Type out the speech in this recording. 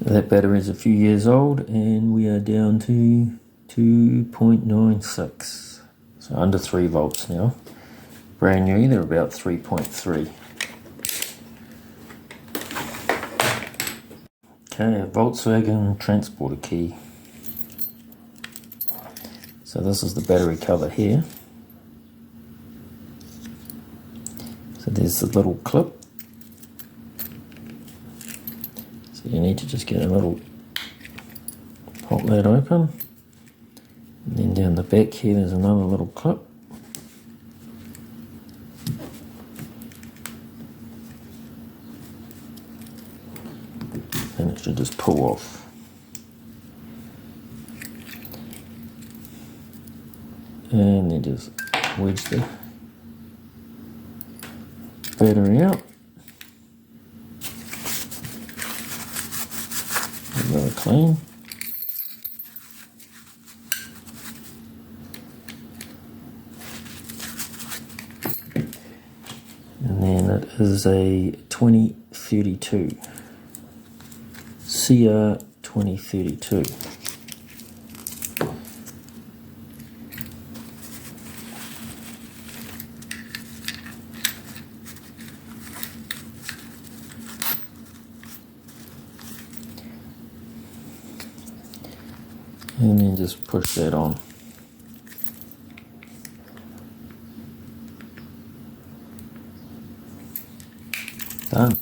That battery is a few years old and we are down to 2.96, so under 3 volts now. Brand new, they're about 3.3. Okay, a Volkswagen Transporter key. So this is the battery cover here. So there's the little clip. So you need to just get a little, pop that open. And then down the back here there's another little clip. And it should just pull off. And then just wedge the battery out. Really clean. And then it is a 2032. CR 2032. And then just push that on. Done.